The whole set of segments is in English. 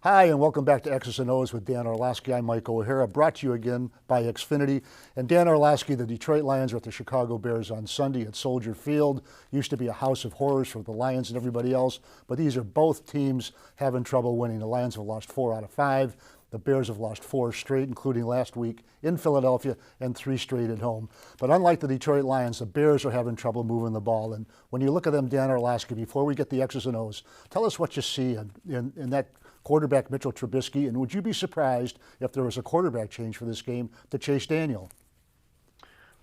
Hi, and welcome back to X's and O's with Dan Orlovsky. I'm Mike O'Hara, brought to you again by Xfinity. And Dan Orlovsky, the Detroit Lions are at the Chicago Bears on Sunday at Soldier Field. Used to be a house of horrors for the Lions and everybody else, but these are both teams having trouble winning. The Lions have lost 4 out of 5. The Bears have lost 4 straight, including last week in Philadelphia, and 3 straight at home. But unlike the Detroit Lions, the Bears are having trouble moving the ball. And when you look at them, Dan Orlovsky, before we get the X's and O's, tell us what you see in that quarterback Mitchell Trubisky, and would you be surprised if there was a quarterback change for this game to Chase Daniel?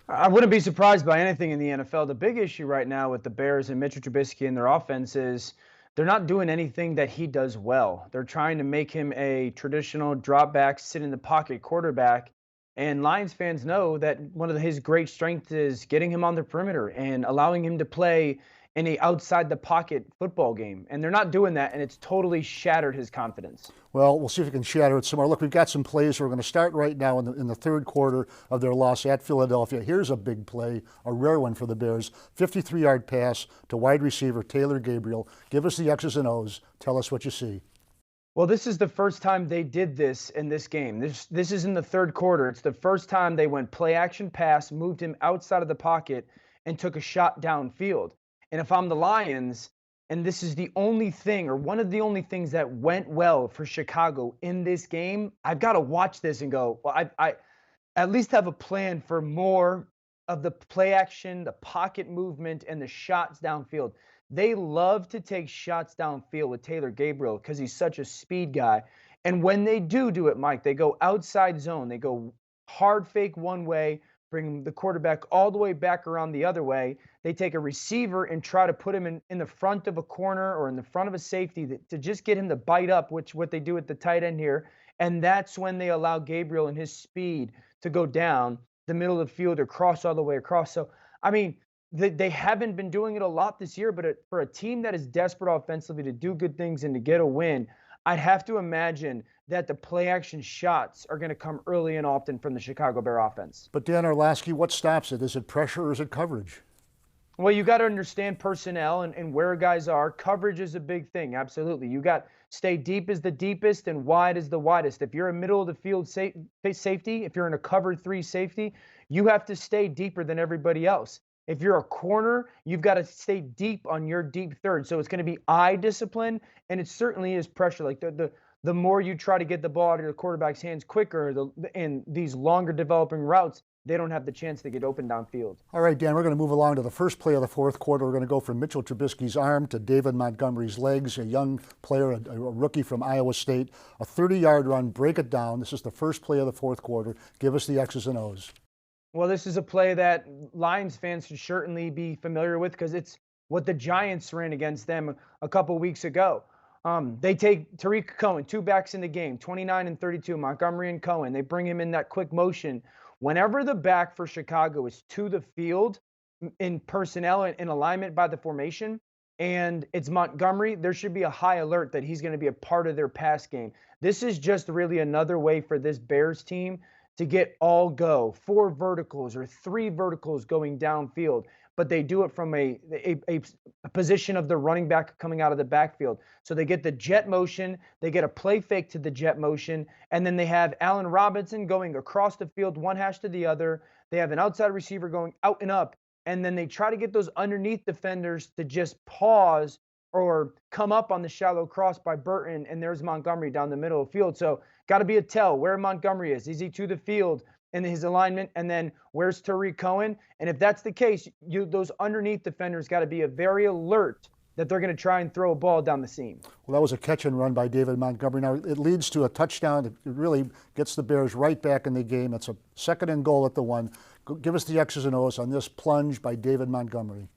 I wouldn't be surprised by anything in the NFL. The big issue right now with the Bears and Mitchell Trubisky and their offense is they're not doing anything that he does well. They're trying to make him a traditional drop back, sit in the pocket quarterback. And Lions fans know that one of his great strengths is getting him on the perimeter and allowing him to play in a outside the pocket football game. And they're not doing that, and it's totally shattered his confidence. Well, we'll see if we can shatter it some more. Look, we've got some plays. We're going to start right now in the third quarter of their loss at Philadelphia. Here's a big play, a rare one for the Bears. 53-yard pass to wide receiver Taylor Gabriel. Give us the X's and O's. Tell us what you see. Well, this is the first time they did this in this game. This is in the third quarter. It's the first time they went play action pass, moved him outside of the pocket, and took a shot downfield. And if I'm the Lions, and this is the only thing or one of the only things that went well for Chicago in this game, I've got to watch this and go, well, I at least have a plan for more of the play action, the pocket movement, and the shots downfield. They love to take shots downfield with Taylor Gabriel because he's such a speed guy. And when they do it, Mike, they go outside zone. They go hard fake one way, bring the quarterback all the way back around the other way. They take a receiver and try to put him in the front of a corner or in the front of a safety to just get him to bite up, which what they do at the tight end here. And that's when they allow Gabriel and his speed to go down the middle of the field or cross all the way across. So, I mean, they haven't been doing it a lot this year, but for a team that is desperate offensively to do good things and to get a win, I'd have to imagine that the play action shots are going to come early and often from the Chicago Bear offense. But Dan Orlovsky, what stops it? Is it pressure or is it coverage? Well, you got to understand personnel and where guys are. Coverage is a big thing. Absolutely. You got stay deep is the deepest and wide is the widest. If you're a middle of the field safety, if you're in a cover 3 safety, you have to stay deeper than everybody else. If you're a corner, you've got to stay deep on your deep third. So it's going to be eye discipline, and it certainly is pressure. Like the more you try to get the ball out of your quarterback's hands quicker, in these longer developing routes, they don't have the chance to get open downfield. All right, Dan, we're going to move along to the first play of the fourth quarter. We're going to go from Mitchell Trubisky's arm to David Montgomery's legs, a young player, a rookie from Iowa State, a 30-yard run. Break it down. This is the first play of the fourth quarter. Give us the X's and O's. Well, this is a play that Lions fans should certainly be familiar with because it's what the Giants ran against them a couple weeks ago. They take Tariq Cohen, 2 backs in the game, 29 and 32, Montgomery and Cohen. They bring him in that quick motion. Whenever the back for Chicago is to the field in personnel and in alignment by the formation, and it's Montgomery, there should be a high alert that he's going to be a part of their pass game. This is just really another way for this Bears team to get all go, 4 verticals or 3 verticals going downfield, but they do it from a position of the running back coming out of the backfield. So they get the jet motion, they get a play fake to the jet motion, and then they have Allen Robinson going across the field, one hash to the other. They have an outside receiver going out and up, and then they try to get those underneath defenders to just pause or come up on the shallow cross by Burton, and there's Montgomery down the middle of the field. So got to be a tell where Montgomery is. Is he to the field in his alignment? And then where's Tariq Cohen? And if that's the case, those underneath defenders got to be very alert that they're going to try and throw a ball down the seam. Well, that was a catch and run by David Montgomery. Now, it leads to a touchdown. It really gets the Bears right back in the game. It's a 2nd and goal at the 1. Give us the X's and O's on this plunge by David Montgomery.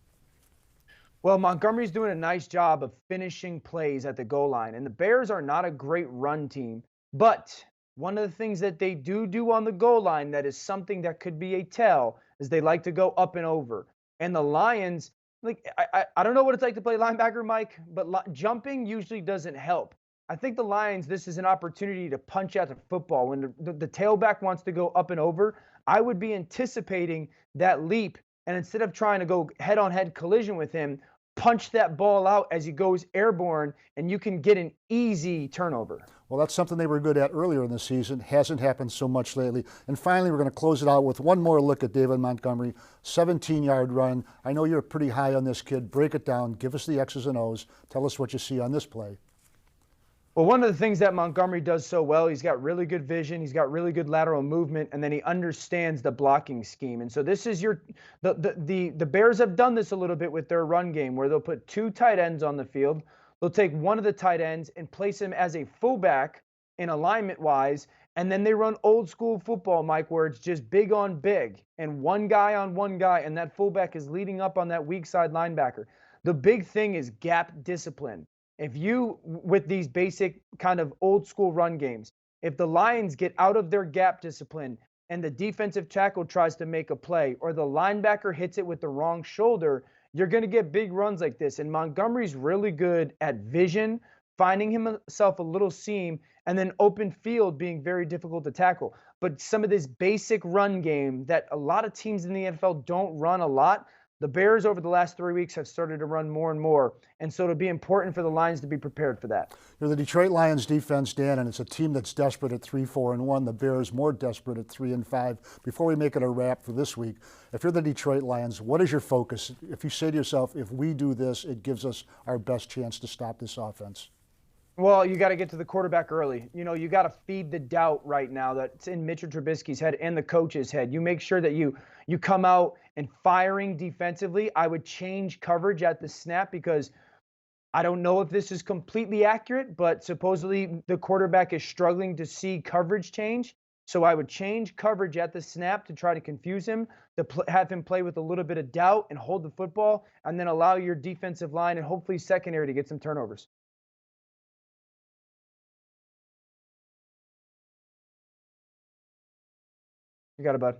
Well, Montgomery's doing a nice job of finishing plays at the goal line. And the Bears are not a great run team. But one of the things that they do on the goal line that is something that could be a tell is they like to go up and over. And the Lions, like I don't know what it's like to play linebacker, Mike, but jumping usually doesn't help. I think the Lions, this is an opportunity to punch out the football. When the tailback wants to go up and over, I would be anticipating that leap. And instead of trying to go head-on-head collision with him, punch that ball out as he goes airborne, and you can get an easy turnover. Well, that's something they were good at earlier in the season. Hasn't happened so much lately. And finally, we're going to close it out with one more look at David Montgomery. 17-yard run. I know you're pretty high on this kid. Break it down. Give us the X's and O's. Tell us what you see on this play. Well, one of the things that Montgomery does so well, he's got really good vision, he's got really good lateral movement, and then he understands the blocking scheme. And so this is the Bears have done this a little bit with their run game, where they'll put two tight ends on the field. They'll take one of the tight ends and place him as a fullback in alignment wise, and then they run old school football, Mike, where it's just big on big and one guy on one guy, and that fullback is leading up on that weak side linebacker. The big thing is gap discipline. If you, with these basic kind of old school run games, if the Lions get out of their gap discipline and the defensive tackle tries to make a play, or the linebacker hits it with the wrong shoulder, you're going to get big runs like this. And Montgomery's really good at vision, finding himself a little seam, and then open field being very difficult to tackle. But some of this basic run game that a lot of teams in the NFL don't run a lot, the Bears over the last 3 weeks have started to run more and more. And so it'll be important for the Lions to be prepared for that. You're the Detroit Lions defense, Dan, and it's a team that's desperate at 3-4-1. The Bears more desperate at 3-5. Before we make it a wrap for this week, if you're the Detroit Lions, what is your focus? If you say to yourself, if we do this, it gives us our best chance to stop this offense. Well, you got to get to the quarterback early. You got to feed the doubt right now that's in Mitchell Trubisky's head and the coach's head. You make sure that you come out and firing defensively. I would change coverage at the snap, because I don't know if this is completely accurate, but supposedly the quarterback is struggling to see coverage change. So I would change coverage at the snap to try to confuse him, to have him play with a little bit of doubt and hold the football, and then allow your defensive line and hopefully secondary to get some turnovers. You got it, bud.